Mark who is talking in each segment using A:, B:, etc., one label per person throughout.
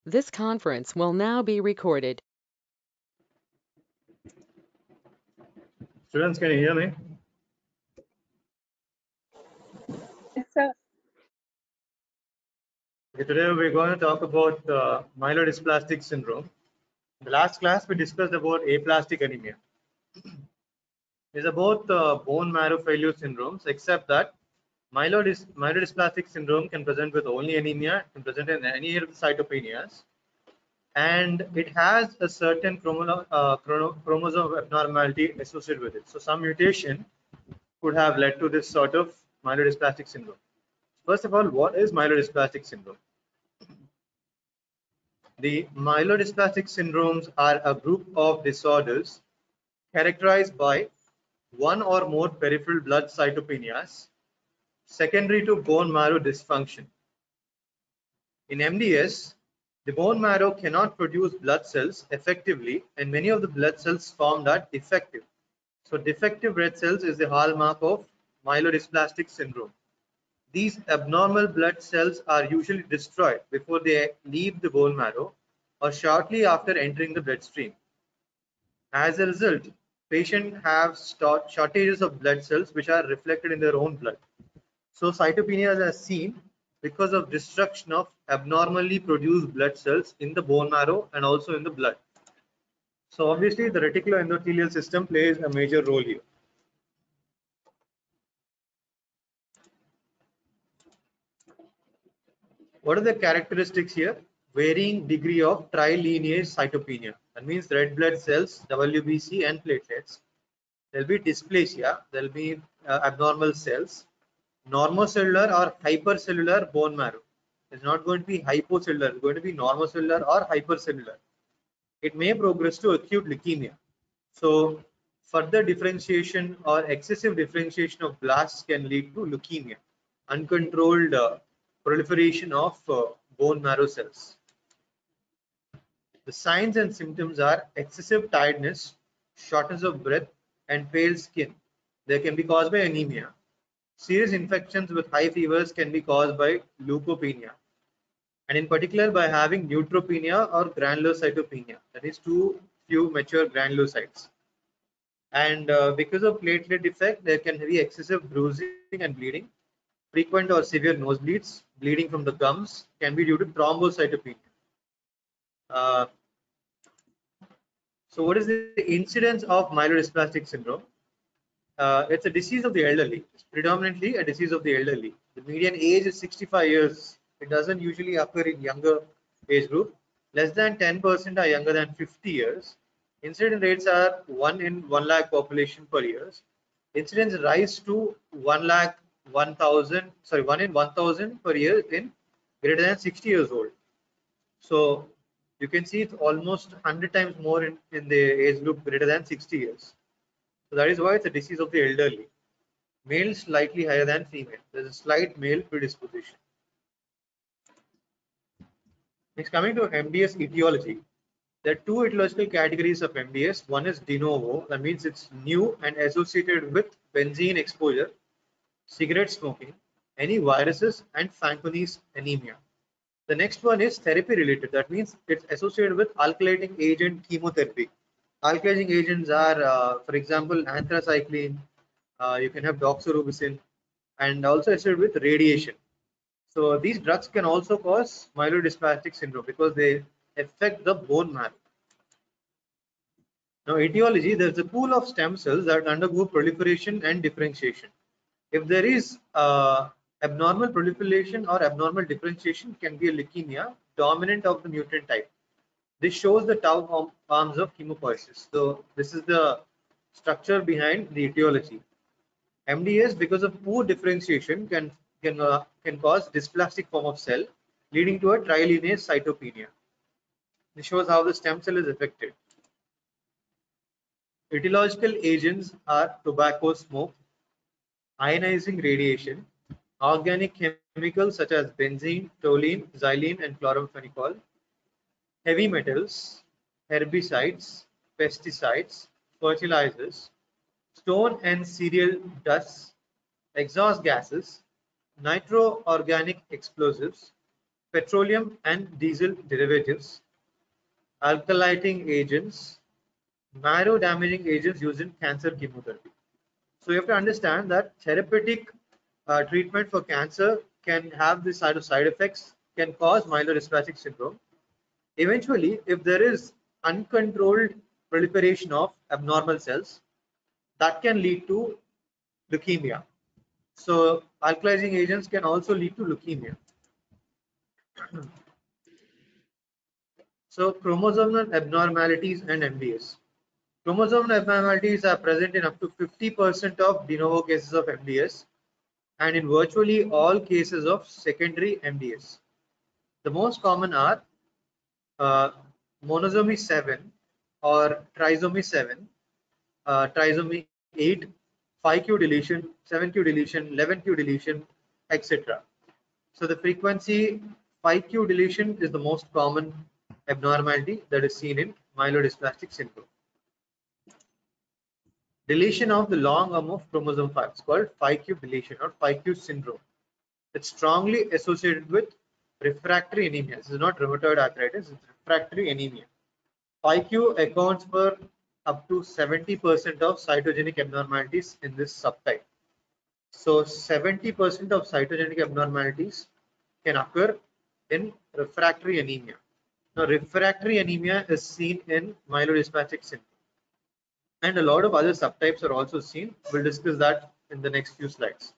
A: This conference will now be recorded.
B: Students, can you hear me?
C: Yes, sir.
B: Okay, today we're going to talk about myelodysplastic syndrome. In the last class, we discussed about aplastic anemia. These are both bone marrow failure syndromes, except that myelodysplastic syndrome can present with only anemia, can present in any of the cytopenias, and it has a certain chromosome abnormality associated with it. So some mutation could have led to this sort of myelodysplastic syndrome. First of all, what is myelodysplastic syndrome? The myelodysplastic syndromes are a group of disorders characterized by one or more peripheral blood cytopenias secondary to bone marrow dysfunction. In MDS, the bone marrow cannot produce blood cells effectively, and many of the blood cells formed are defective. So defective red cells is the hallmark of myelodysplastic syndrome. These abnormal blood cells are usually destroyed before they leave the bone marrow or shortly after entering the bloodstream. As a result, patients have shortages of blood cells which are reflected in their own blood. So cytopenias are seen because of destruction of abnormally produced blood cells in the bone marrow and also in the blood. So obviously the reticuloendothelial system plays a major role here. What are the characteristics here? Varying degree of trilineage cytopenia. That means red blood cells, WBC and platelets. There will be dysplasia, there will be abnormal cells, normocellular or hypercellular bone marrow. It's not going to be hypocellular, it's going to be normocellular or hypercellular. It may progress to acute leukemia. So further differentiation or excessive differentiation of blasts can lead to leukemia, uncontrolled proliferation of bone marrow cells. The signs and symptoms are excessive tiredness, shortness of breath, and pale skin. They can be caused by anemia. Serious infections with high fevers can be caused by leukopenia, and in particular by having neutropenia or granulocytopenia, that is too few mature granulocytes. And because of platelet defect, there can be excessive bruising and bleeding. Frequent or severe nosebleeds, bleeding from the gums can be due to thrombocytopenia. Uh, so what is the incidence of myelodysplastic syndrome? It's a disease of the elderly. It's predominantly a disease of the elderly. The median age is 65 years. It doesn't usually occur in younger age group. Less than 10% are younger than 50 years. Incidence rates are 1 in 1 lakh population per year. Incidence rise to 1 lakh 1,000, sorry, 1 in 1,000 per year in greater than 60 years old. So you can see it's almost 100 times more in the age group greater than 60 years. So that is why it's a disease of the elderly. Male slightly higher than female. There's a slight male predisposition. Next, coming to MDS etiology. There are two etiological categories of MDS. One is de novo, that means it's new and associated with benzene exposure, cigarette smoking, any viruses, and Fanconi's anemia. The next one is therapy related. That means it's associated with alkylating agent chemotherapy. Alkylating agents are, for example, anthracycline. You can have doxorubicin, and also associated with radiation. So these drugs can also cause myelodysplastic syndrome because they affect the bone marrow. Now, etiology, there's a pool of stem cells that undergo proliferation and differentiation. If there is abnormal proliferation or abnormal differentiation, can be a leukemia dominant of the mutant type. This shows the tau arms of chemopoiesis. So this is the structure behind the etiology. MDS, because of poor differentiation, can cause dysplastic form of cell, leading to a trilineage cytopenia. This shows how the stem cell is affected. Etiological agents are tobacco smoke, ionizing radiation, organic chemicals such as benzene, toluene, xylene, and chloramphenicol, heavy metals, herbicides, pesticides, fertilizers, stone and cereal dust, exhaust gases, nitro-organic explosives, petroleum and diesel derivatives, alkylating agents, marrow damaging agents used in cancer chemotherapy. So you have to understand that therapeutic treatment for cancer can have this side of side effects, can cause myelodysplastic syndrome. Eventually, if there is uncontrolled proliferation of abnormal cells, that can lead to leukemia. So alkalizing agents can also lead to leukemia. So chromosomal abnormalities and MDS. Chromosomal abnormalities are present in up to 50% of de novo cases of MDS and in virtually all cases of secondary MDS. The most common are monosomy 7 or trisomy 7, trisomy 8, 5q deletion, 7q deletion, 11q deletion, etc. So the frequency 5q deletion is the most common abnormality that is seen in myelodysplastic syndrome. Deletion of the long arm of chromosome 5 is called 5q deletion or 5q syndrome. It's strongly associated with refractory anemia. This is not rheumatoid arthritis, it's refractory anemia. 5q accounts for up to 70% of cytogenic abnormalities in this subtype. So 70% of cytogenic abnormalities can occur in refractory anemia. Now, refractory anemia is seen in myelodysplastic syndrome, and a lot of other subtypes are also seen. We'll discuss that in the next few slides.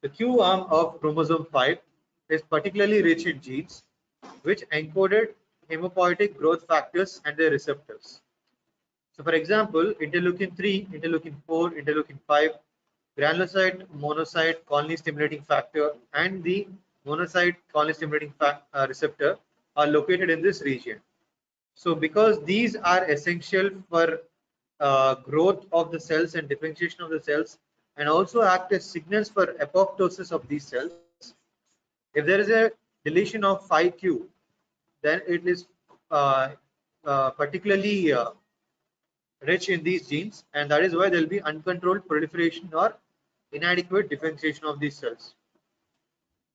B: The Q arm of chromosome 5 is particularly rich in genes which encoded hemopoietic growth factors and their receptors. So, for example, interleukin 3, interleukin 4, interleukin 5, granulocyte monocyte colony stimulating factor, and the monocyte colony stimulating receptor are located in this region. So, because these are essential for growth of the cells and differentiation of the cells, and also act as signals for apoptosis of these cells, if there is a deletion of 5q, then it is particularly rich in these genes, and that is why there will be uncontrolled proliferation or inadequate differentiation of these cells.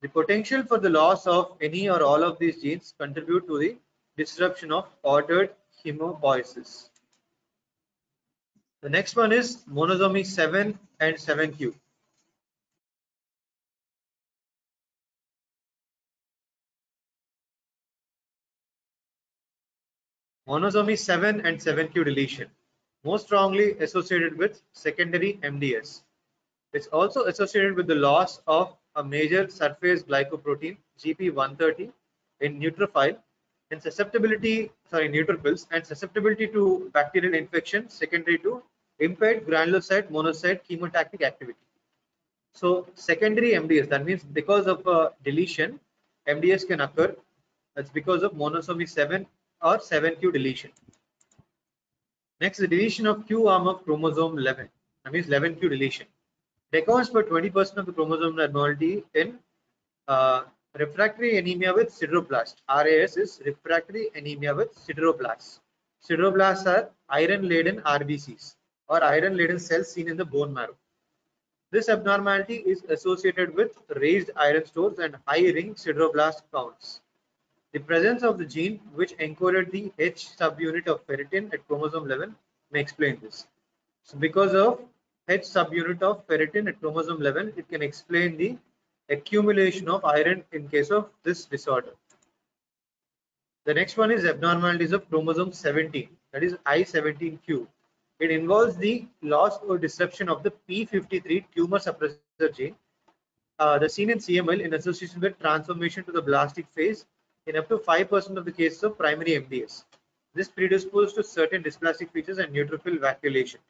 B: The potential for the loss of any or all of these genes contribute to the disruption of ordered hemopoiesis. The next one is monosomy 7 and 7q. Monosomy 7 and 7q deletion, most strongly associated with secondary MDS. It's also associated with the loss of a major surface glycoprotein GP130 in neutrophils and neutrophils and susceptibility to bacterial infection secondary to impaired granulocyte monocyte chemotactic activity. So secondary MDS, that means because of deletion, MDS can occur. That's because of monosomy 7 or 7q deletion. Next, the deletion of Q arm of chromosome 11, that means 11q deletion. It accounts for 20% of the chromosome abnormality in refractory anemia with sideroblast. RAS is refractory anemia with sideroblasts. Sideroblasts are iron-laden RBCs or iron-laden cells seen in the bone marrow. This abnormality is associated with raised iron stores and high ring sideroblast counts. The presence of the gene which encoded the H subunit of ferritin at chromosome 11 may explain this. So because of H subunit of ferritin at chromosome 11, it can explain the accumulation of iron in case of this disorder. The next one is abnormalities of chromosome 17, that is I17q. It involves the loss or disruption of the p53 tumor suppressor gene, the seen in CML in association with transformation to the blastic phase in up to 5% of the cases of primary MDS. This predisposed to certain dysplastic features and neutrophil vacuolation.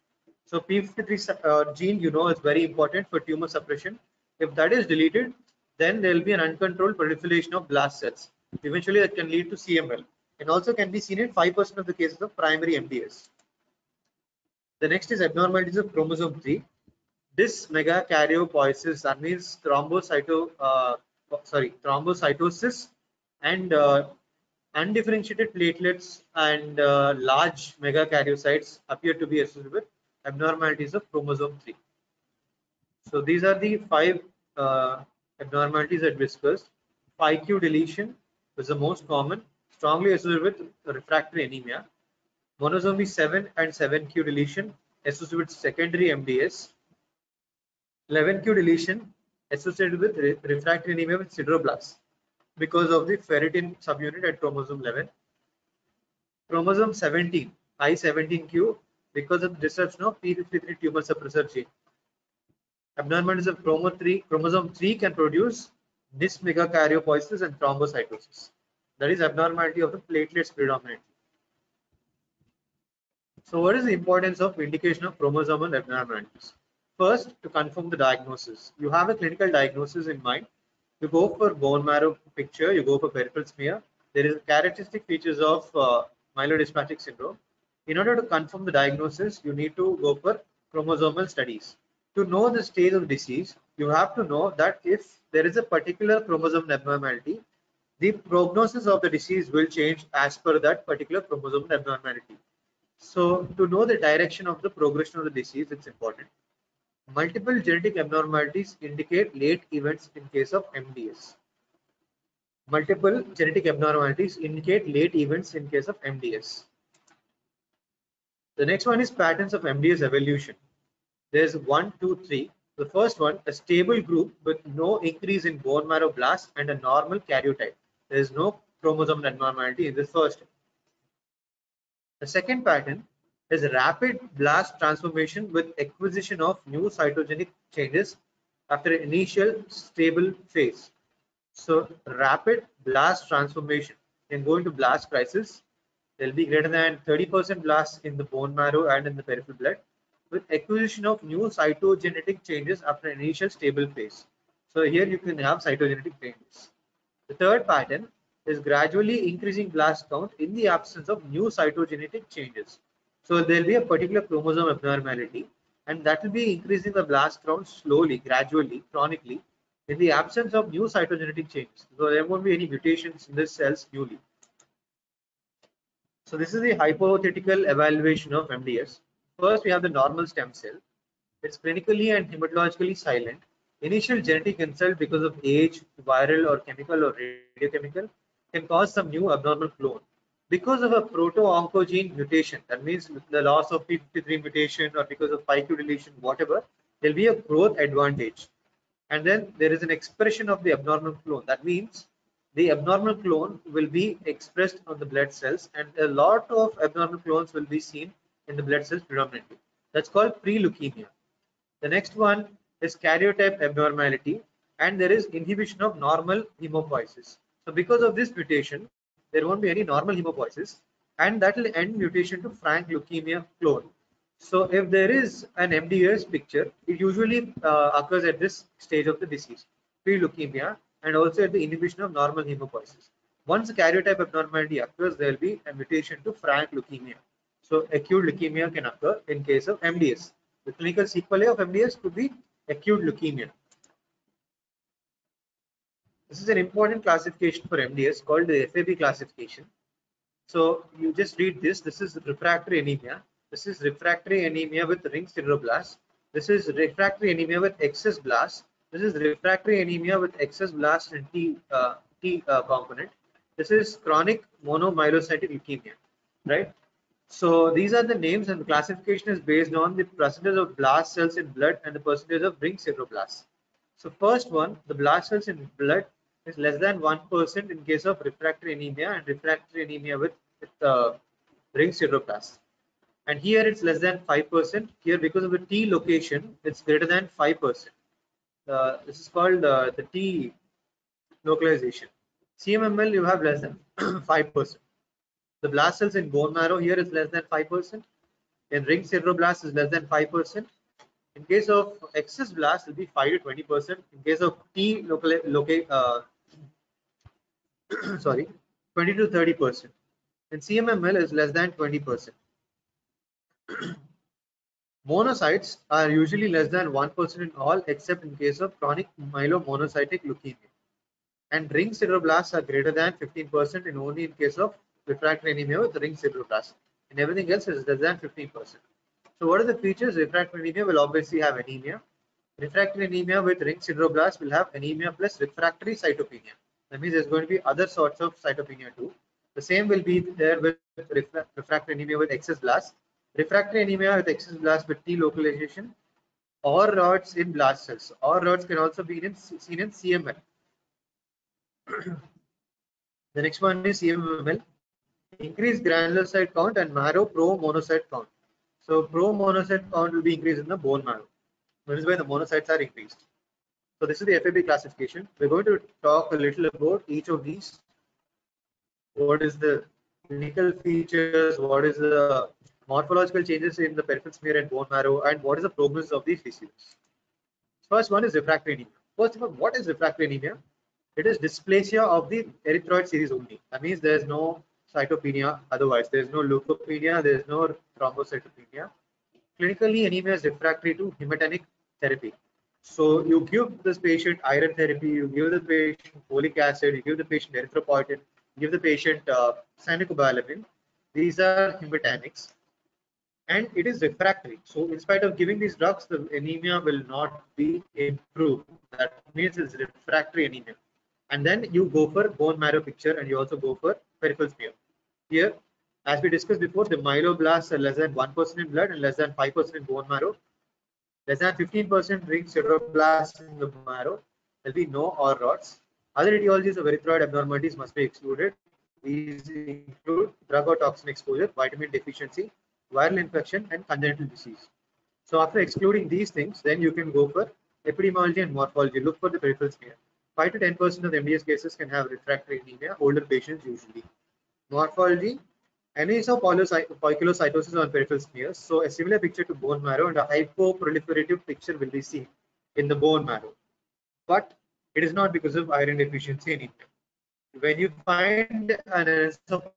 B: So p53 gene, is very important for tumor suppression. If that is deleted, then there will be an uncontrolled proliferation of blast cells. Eventually, that can lead to CML, and also can be seen in 5% of the cases of primary MDS. The next is abnormalities of chromosome 3. Dysmegakaryopoiesis, that means thrombocytosis and undifferentiated platelets and large megakaryocytes appear to be associated with abnormalities of chromosome 3. So these are the 5 abnormalities that we discussed. PIQ deletion is the most common, strongly associated with refractory anemia. Monosomy 7 and 7q deletion associated with secondary MDS. 11q deletion associated with refractory anemia with sideroblasts because of the ferritin subunit at chromosome 11. Chromosome 17, I17q, because of the disruption of p53 tumor suppressor gene. Abnormalities of chromosome 3 can produce cis megakaryopoiesis and thrombocytosis. That is abnormality of the platelets predominantly. So what is the importance of indication of chromosomal abnormalities? First, to confirm the diagnosis. You have a clinical diagnosis in mind. You go for bone marrow picture, you go for peripheral smear. There is characteristic features of myelodysplastic syndrome. In order to confirm the diagnosis, you need to go for chromosomal studies. To know the stage of disease, you have to know that if there is a particular chromosome abnormality, the prognosis of the disease will change as per that particular chromosome abnormality. So to know the direction of the progression of the disease, it's important. Multiple genetic abnormalities indicate late events in case of MDS. Multiple genetic abnormalities indicate late events in case of MDS. The next one is patterns of MDS evolution. There's 1, 2, 3. The first one, a stable group with no increase in bone marrow blast and a normal karyotype. There is no chromosome abnormality in this first. The second pattern is rapid blast transformation with acquisition of new cytogenic changes after an initial stable phase. So rapid blast transformation can go into blast crisis. There will be greater than 30% blasts in the bone marrow and in the peripheral blood with acquisition of new cytogenetic changes after an initial stable phase. So here you can have cytogenetic changes. The third pattern is gradually increasing blast count in the absence of new cytogenetic changes. So there will be a particular chromosome abnormality and that will be increasing the blast count slowly, gradually, chronically in the absence of new cytogenetic changes. So there won't be any mutations in the cells newly. So this is the hypothetical evaluation of MDS. First, we have the normal stem cell. It's clinically and hematologically silent. Initial genetic insult because of age, viral or chemical or radiochemical can cause some new abnormal clone. Because of a proto-oncogene mutation, that means the loss of p53 mutation or because of PIQ deletion, whatever, there will be a growth advantage. And then there is an expression of the abnormal clone. That means the abnormal clone will be expressed on the blood cells and a lot of abnormal clones will be seen in the blood cells predominantly. That's called pre-leukemia. The next one is karyotype abnormality and there is inhibition of normal hemopoiesis. So because of this mutation, there won't be any normal hemopoiesis and that will end mutation to frank leukemia clone. So if there is an MDS picture, it usually occurs at this stage of the disease, pre-leukemia, and also at the inhibition of normal hemopoiesis. Once the karyotype abnormality occurs, there will be a mutation to frank leukemia. So acute leukemia can occur in case of MDS. The clinical sequelae of MDS could be acute leukemia. This is an important classification for MDS called the FAB classification. So you just read this. This is refractory anemia. This is refractory anemia with ring sideroblasts. This is refractory anemia with excess blasts. This is refractory anemia with excess blast and T component. This is chronic monomyelocytic leukemia, right? So these are the names and the classification is based on the percentage of blast cells in blood and the percentage of ring sideroblasts. So first one, the blast cells in blood is less than 1% in case of refractory anemia and refractory anemia with ring sideroblasts. And here it's less than 5%. Here because of the T location, it's greater than 5%. This is called the T localization. CMML you have less than 5%. The blast cells in bone marrow here is less than 5%. In ring sideroblasts is less than 5%. In case of excess blast, it will be 5 to 20%. In case of T sorry, 20 to 30%. And CMML is less than 20%. Monocytes are usually less than 1% in all except in case of chronic myelomonocytic leukemia. And ring sideroblasts are greater than 15% in only in case of refractory anemia with ring sideroblasts. In everything else is less than 15%. So what are the features? Refractory anemia will obviously have anemia. Refractory anemia with ring sideroblasts will have anemia plus refractory cytopenia. That means there's going to be other sorts of cytopenia too. The same will be there with refractory anemia with excess blast, refractory anemia with excess blast with T localization, or rods in blast cells. Or rods can also be seen in CML. The next one is CMML. Increase granulocyte count and marrow pro-monocyte count. So pro-monocyte count will be increased in the bone marrow. That is why the monocytes are increased. So this is the FAB classification. We're going to talk a little about each of these. What is the clinical features? What is the morphological changes in the peripheral smear and bone marrow? And what is the prognosis of these diseases? First one is refractory anemia. First of all, what is refractory anemia? It is dysplasia of the erythroid series only. That means there is no cytopenia otherwise. There is no leukopenia, there is no thrombocytopenia. Clinically, anemia is refractory to hematinic therapy. So you give this patient iron therapy, you give the patient folic acid, you give the patient erythropoietin, you give the patient cyanocobalamin. These are hematinics and it is refractory. So in spite of giving these drugs, the anemia will not be improved. That means it's refractory anemia. And then you go for bone marrow picture and you also go for peripheral smear. Here, as we discussed before, the myeloblasts are less than 1% in blood and less than 5% in bone marrow. Less than 15% ring sideroblasts in the marrow. There will be no or rods. Other etiologies of erythroid abnormalities must be excluded. These include drug or toxin exposure, vitamin deficiency, viral infection, and congenital disease. So after excluding these things, then you can go for epidemiology and morphology. Look for the peripheral smear. 5 to 10% of the MDS cases can have refractory anemia, older patients usually. Morphology, poikilocytosis on peripheral smears. So a similar picture to bone marrow and a hypoproliferative picture will be seen in the bone marrow. But it is not because of iron deficiency anemia. When you find an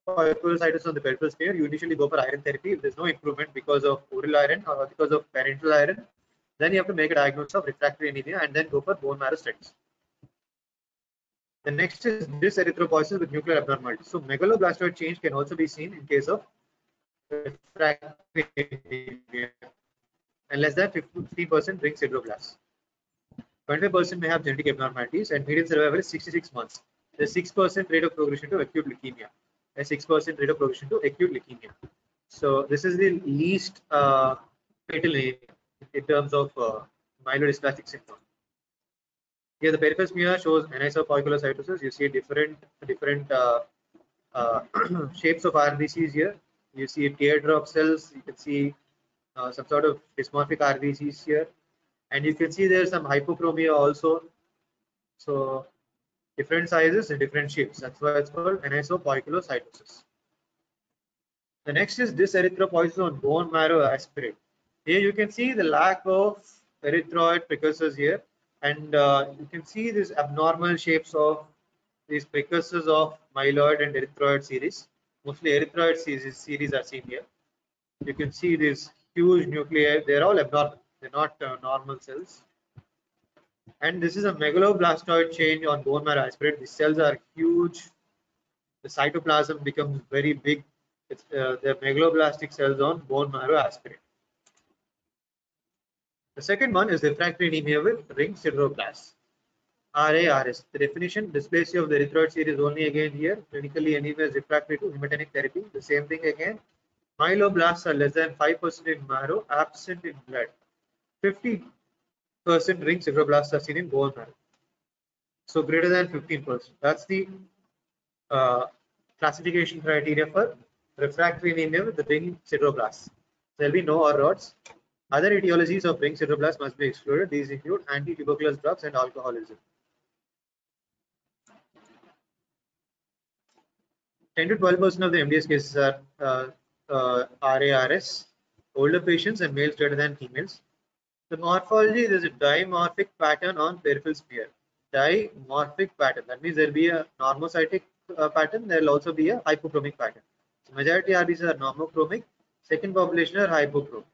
B: poikilocytosis on the peripheral smear, you initially go for iron therapy. If there's no improvement because of oral iron or because of parenteral iron, then you have to make a diagnosis of refractory anemia and then go for bone marrow studies. The next is dyserythropoiesis with nuclear abnormalities. So megaloblastoid change can also be seen in case of refractory anemia, and less than 15% ring sideroblasts. 25% may have genetic abnormalities, and median survival is 66 months. There's 6% rate of progression to acute leukemia. A 6% rate of progression to acute leukemia. So this is the least fatal in terms of myelodysplastic syndrome. Here the peripheral smear shows anisopoikilocytosis. You see different shapes of RBCs here. You see teardrop cells. You can see some sort of dysmorphic RBCs here, and you can see there's some hypochromia also. So different sizes and different shapes. That's why it's called anisopoikilocytosis. The next is dyserythropoiesis on bone marrow aspirate. Here you can see the lack of erythroid precursors here, and you can see these abnormal shapes of these precursors of myeloid and erythroid series. Mostly erythroid series are seen here. You can see these huge nuclei. They're all abnormal. They're not normal cells. And this is a megaloblastoid change on bone marrow aspirate. The cells are huge. The cytoplasm becomes very big. It's the megaloblastic cells on bone marrow aspirate. The second one is refractory anemia with ring sideroblasts. RARS. The definition: dysplasia of the erythroid series only again here. Clinically, anemia is refractory to hematinic therapy. The same thing again. Myeloblasts are less than 5% in marrow, absent in blood. 50% ring sideroblasts are seen in bone marrow. So greater than 15%. That's the classification criteria for refractory anemia with the ring sideroblasts. There will be no or rods. Other etiologies of ring sideroblasts must be excluded. These include anti-tuberculous drugs and alcoholism. 10 to 12% of the MDS cases are RARS, older patients and males greater than females. The morphology, there is a dimorphic pattern on peripheral smear. Dimorphic pattern. That means there will be a normocytic pattern. There will also be a hypochromic pattern. So majority RBCs are normochromic. Second population are hypochromic.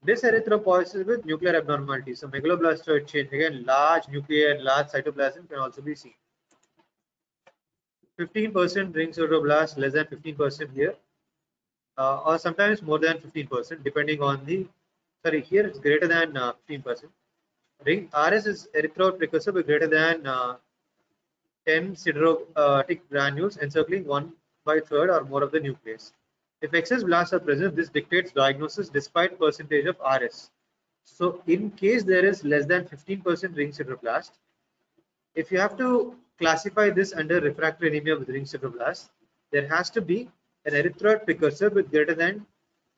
B: Dyserythropoiesis with nuclear abnormalities. So megaloblastoid change, again large nuclei and large cytoplasm can also be seen. 15% ring sideroblasts, less than 15% here, or sometimes more than 15%, depending on the. Sorry, here it's greater than 15%. Ring RS is erythroid precursor, but greater than 10 siderotic granules encircling 1/3 or more of the nucleus. If excess blasts are present, this dictates diagnosis despite percentage of RS. So in case there is less than 15% ring sideroblast, if you have to classify this under refractory anemia with ring sideroblast, there has to be an erythroid precursor with greater than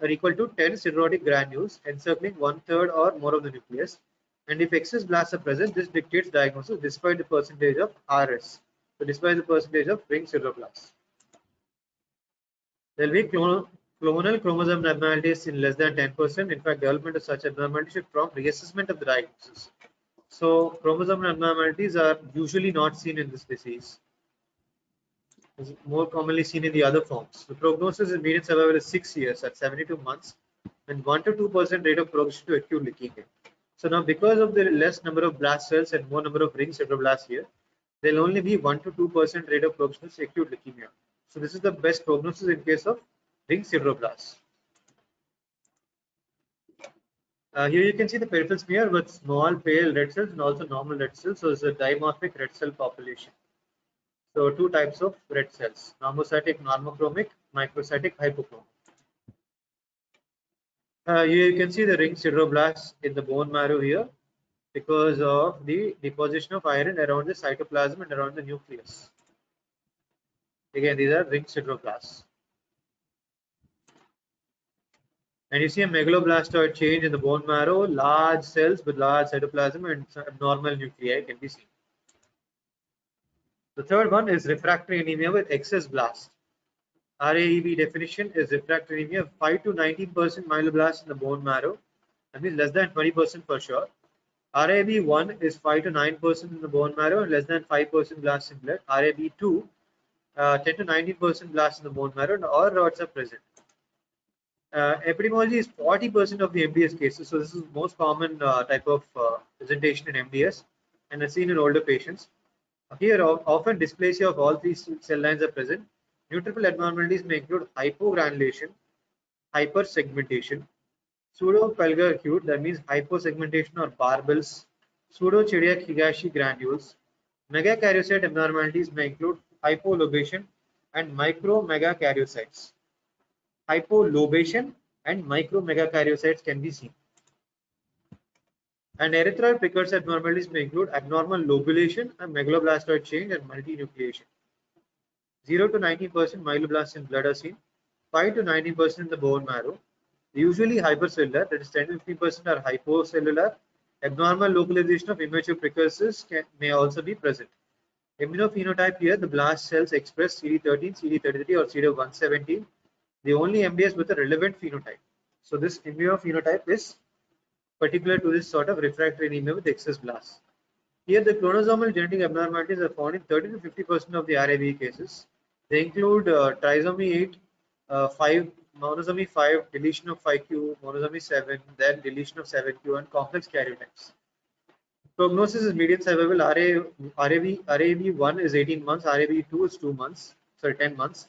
B: or equal to 10 siderotic granules encircling 1/3 or more of the nucleus. And if excess blasts are present, this dictates diagnosis despite the percentage of RS. So despite the percentage of ring sideroblasts. There will be clonal chromosome abnormalities in less than 10%. In fact, development of such abnormalities should prompt reassessment of the diagnosis. So chromosome abnormalities are usually not seen in this disease. It's more commonly seen in the other forms. The prognosis in median survival is 6 years at 72 months and 1 to 2% rate of progression to acute leukemia. So now because of the less number of blast cells and more number of ring sideroblasts here, there will only be 1 to 2% rate of progression to acute leukemia. So this is the best prognosis in case of ring sideroblasts. Here you can see the peripheral smear with small pale red cells and also normal red cells. So it's a dimorphic red cell population. So two types of red cells: normocytic, normochromic, microcytic, hypochromic. Here you can see the ring sideroblasts in the bone marrow here because of the deposition of iron around the cytoplasm and around the nucleus. Again, these are ring sideroblasts. And you see a megaloblastoid change in the bone marrow, large cells with large cytoplasm and abnormal nuclei can be seen. The third one is refractory anemia with excess blast. RAEB definition is refractory anemia of 5 to 19% myeloblasts in the bone marrow. That means less than 20% for sure. RAB1 is 5 to 9% in the bone marrow and less than 5% blasts in blood. RAB2, 10 to 19% blasts in the bone marrow and all rods are present. Epidemiology is 40% of the MDS cases. So this is the most common type of presentation in MDS and is seen in older patients. Here often dysplasia of all three cell lines are present. Neutrophil abnormalities may include hypogranulation, hypersegmentation, pseudo-Pelger acute, that means hyposegmentation or barbels, pseudo-Chediac Higashi granules. Megakaryocyte abnormalities may include hypolobation and micro-megakaryocytes. Hypolobation and micro-megakaryocytes can be seen. And erythroid precursor abnormalities may include abnormal lobulation and megaloblastoid change and multinucleation. 0 to 19% myeloblasts in blood are seen, 5 to 19% in the bone marrow. Usually hypercellular, that is 10 to 15% are hypocellular. Abnormal localization of immature precursors may also be present. Immunophenotype here, the blast cells express CD13, CD33 or CD117, the only MDS with a relevant phenotype. So this immunophenotype is particular to this sort of refractory anemia with excess blasts. Here the chromosomal genetic abnormalities are found in 30 to 50% of the RAB cases. They include trisomy 8, 5, monosomy 5, deletion of 5q, monosomy 7, then deletion of 7q and complex karyotypes. Prognosis is median survival. RAB1 is 18 months, RAB2 is 10 months.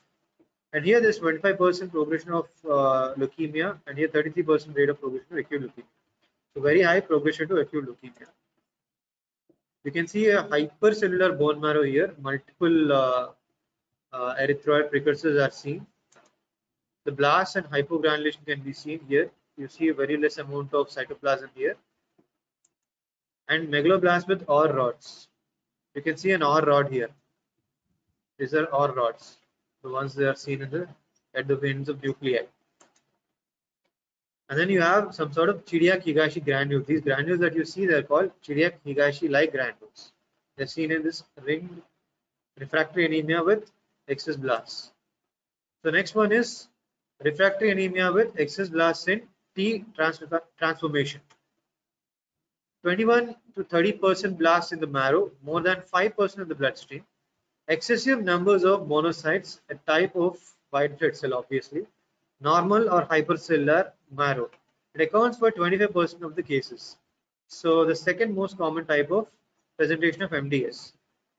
B: And here there's 25% progression of leukemia and here 33% rate of progression to acute leukemia. So very high progression to acute leukemia. You can see a hypercellular bone marrow here. Multiple erythroid precursors are seen. The blast and hypogranulation can be seen here. You see a very less amount of cytoplasm here. And megaloblast with OR rods. You can see an OR rod here. These are OR rods. The ones that are seen at the ends of nuclei. And then you have some sort of Chediac Higashi granules. These granules that you see, they're called Chediac Higashi-like granules. They're seen in this ring refractory anemia with excess blasts. The next one is refractory anemia with excess blasts in T transformation. 21 to 30% blasts in the marrow, more than 5% in the bloodstream. Excessive numbers of monocytes, a type of white blood cell obviously. Normal or hypercellular marrow. It accounts for 25% of the cases. So the second most common type of presentation of MDS,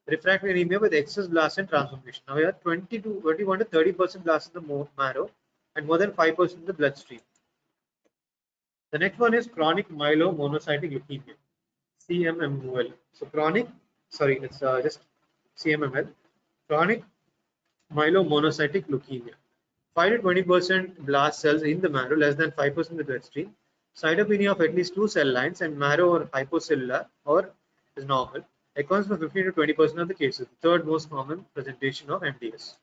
B: refractory anemia with excess blasts and transformation. Now we have 21 to 30% blasts in the marrow and more than 5% in the bloodstream. The next one is chronic myelomonocytic leukemia, CMML. So chronic, sorry, it's just CMML, chronic myelomonocytic leukemia. 5 to 20% blast cells in the marrow, less than 5% in the bloodstream. Cytopenia of at least 2 cell lines and marrow or hypocellular or is normal. Accounts for 15 to 20% of the cases. The third most common presentation of MDS.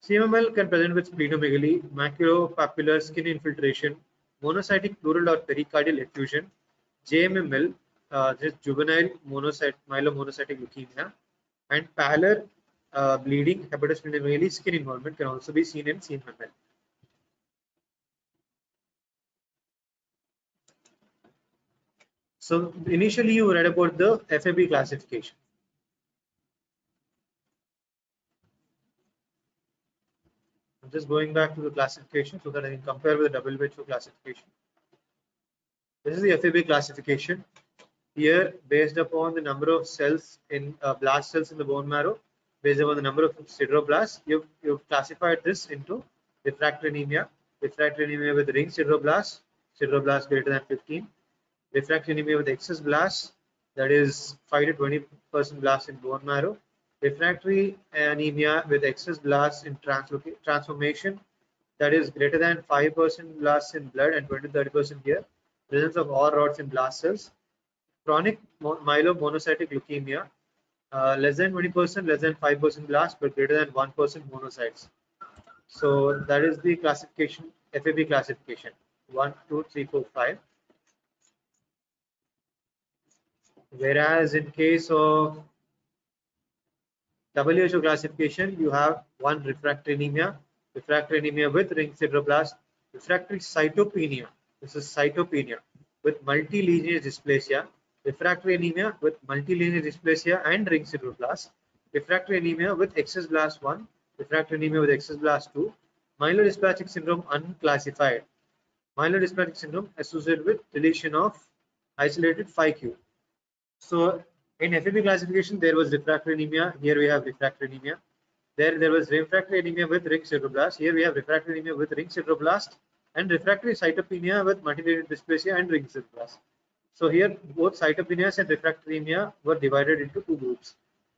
B: CMML can present with splenomegaly, maculopapular skin infiltration, monocytic pleural or pericardial effusion, JMML, just juvenile myelomonocytic leukemia, and pallor, bleeding, hepatosplenomegaly, skin involvement can also be seen in CMML. So initially you read about the FAB classification. I'm just going back to the classification so that I can compare with the WHO classification. This is the FAB classification. Here, based upon the number of cells in blast cells in the bone marrow, based upon the number of sideroblasts, you've classified this into refractory anemia with ring sideroblasts, sideroblasts greater than 15, refractory anemia with excess blasts, that is 5 to 20% blasts in bone marrow, refractory anemia with excess blasts in transformation, that is greater than 5% blasts in blood and 20 to 30% here, presence of all rods in blast cells, chronic myelomonocytic leukemia, less than 20%, less than 5% blast, but greater than 1% monocytes. So that is the classification, FAB classification, 1, 2, 3, 4, 5. Whereas in case of WHO classification, you have one refractory anemia with ring sideroblast, refractory cytopenia. This is cytopenia with multilineage dysplasia, refractory anemia with multilineage dysplasia and ring sideroblast, refractory anemia with excess blast 1, refractory anemia with excess blast 2, myelodysplastic syndrome unclassified. Myelodysplastic syndrome associated with deletion of isolated 5q. So in FAB classification, there was refractory anemia. Here we have refractory anemia. There was refractory anemia with ring sideroblast. Here we have refractory anemia with ring sideroblast and refractory cytopenia with multilineage dysplasia and ring sideroblast. So here both cytopenias and refractory anemia were divided into two groups.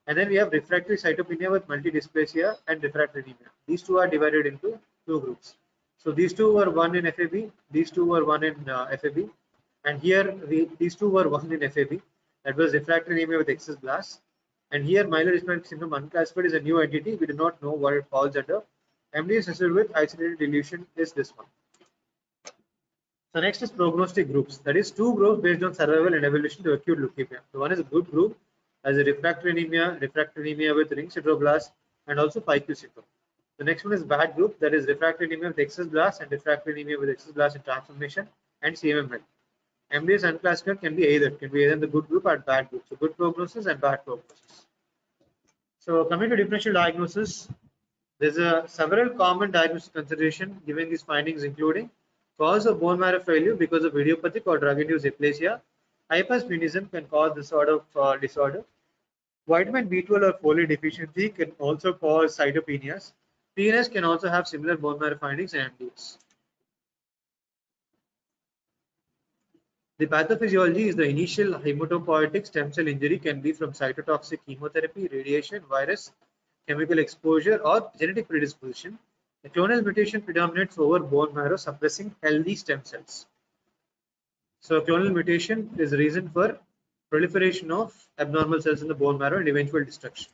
B: And then we have refractory cytopenia with multidysplasia and refractory anemia. These two are divided into two groups. So these two were one in FAB, these two were one in FAB, and here these two were one in FAB. That was refractory anemia with excess blasts. And here myelodysplastic syndrome unclassified is a new entity. We do not know what it falls under. MDS associated with isolated dilution is this one. So next is prognostic groups. That is two groups based on survival and evolution to acute leukemia. So one is a good group as a refractory anemia with ring sideroblast and also 5q syndrome. The next one is bad group, that is refractory anemia with excess blast and refractory anemia with excess blast in transformation and CMML. MDS unclassified can be either the good group or bad group. So good prognosis and bad prognosis. So coming to differential diagnosis, there's several common diagnostic consideration given these findings, including cause of bone marrow failure because of idiopathic or drug-induced aplasia. Hypersplenism can cause this sort of disorder. Vitamin B12 or folate deficiency can also cause cytopenias. PNS can also have similar bone marrow findings and MDS. The pathophysiology is the initial hematopoietic stem cell injury can be from cytotoxic chemotherapy, radiation, virus, chemical exposure, or genetic predisposition. The clonal mutation predominates over bone marrow, suppressing healthy stem cells. So clonal mutation is the reason for proliferation of abnormal cells in the bone marrow and eventual destruction.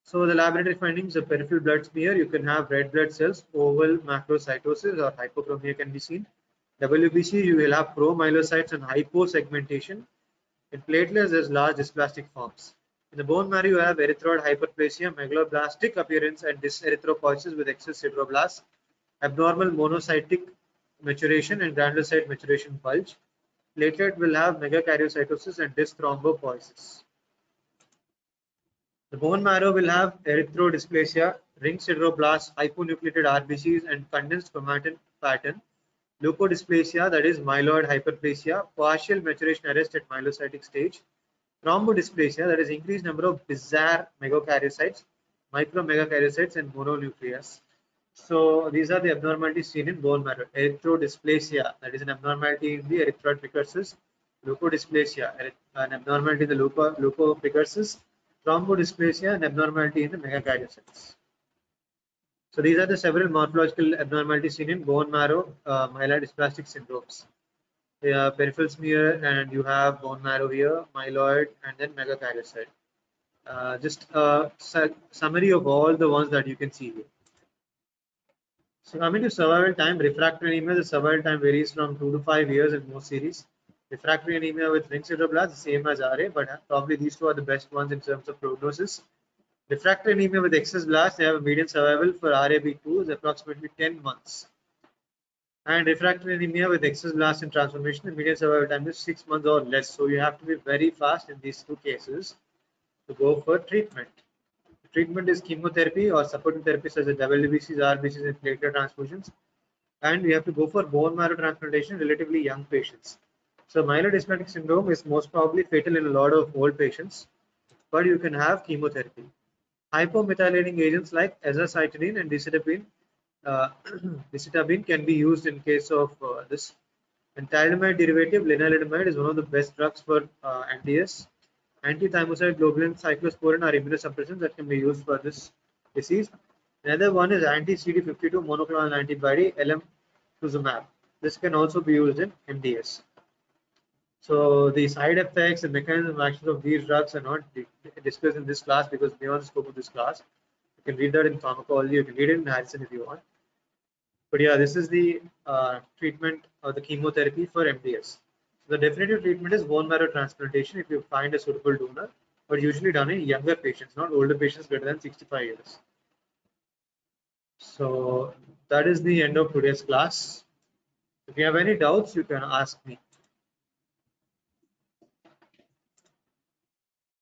B: So the laboratory findings of peripheral blood smear, you can have red blood cells, oval macrocytosis or hypochromia can be seen. WBC, you will have promyelocytes and hyposegmentation. In platelets, there's large dysplastic forms. In the bone marrow, you have erythroid hyperplasia, megaloblastic appearance, and dyserythropoiesis with excess sideroblasts, abnormal monocytic maturation and granulocyte maturation bulge. Platelet will have megakaryocytosis and dysthrombopoiesis. The bone marrow will have erythrodysplasia, ring sideroblasts, hyponucleated RBCs, and condensed chromatin pattern. Leukodysplasia, that is myeloid hyperplasia, partial maturation arrest at myelocytic stage. Thrombodysplasia, that is increased number of bizarre megakaryocytes, micromegakaryocytes, and mononucleus. So these are the abnormalities seen in bone marrow. Erythrodysplasia, that is an abnormality in the erythroid precursors. leukodysplasia, an abnormality in the leukoprecursors, thrombodysplasia, an abnormality in the megakaryocytes. So these are the several morphological abnormalities seen in bone marrow myelodysplastic syndromes. Peripheral smear, and you have bone marrow here, myeloid, and then megakaryocyte. Just a summary of all the ones that you can see here. So coming to survival time, refractory anemia, the survival time varies from 2 to 5 years in most series. Refractory anemia with ring sideroblasts, the same as RA, but probably these two are the best ones in terms of prognosis. Refractory anemia with excess blasts, they have a median survival for RAB2 is approximately 10 months. And refractory anemia with excess blast and transformation, the median survival time is 6 months or less. So you have to be very fast in these two cases to go for treatment. The treatment is chemotherapy or supportive therapy such as WBCs, RBCs, and platelet transfusions. And we have to go for bone marrow transplantation in relatively young patients. So myelodysplastic syndrome is most probably fatal in a lot of old patients, but you can have chemotherapy. Hypomethylating agents like azacitidine and decitabine can be used in case of this. And thalidomide derivative lenalidomide is one of the best drugs for MDS. Anti-thymocyte globulin cyclosporin are immunosuppressants that can be used for this disease. Another one is anti-CD52 monoclonal antibody elotuzumab. This can also be used in MDS. So the side effects and mechanism of action of these drugs are not discussed in this class because beyond the scope of this class. You can read that in pharmacology, you can read it in Harrison if you want. But yeah, this is the treatment or the chemotherapy for MDS. So the definitive treatment is bone marrow transplantation if you find a suitable donor, but usually done in younger patients, not older patients greater than 65 years. So that is the end of today's class. If you have any doubts, you can ask me.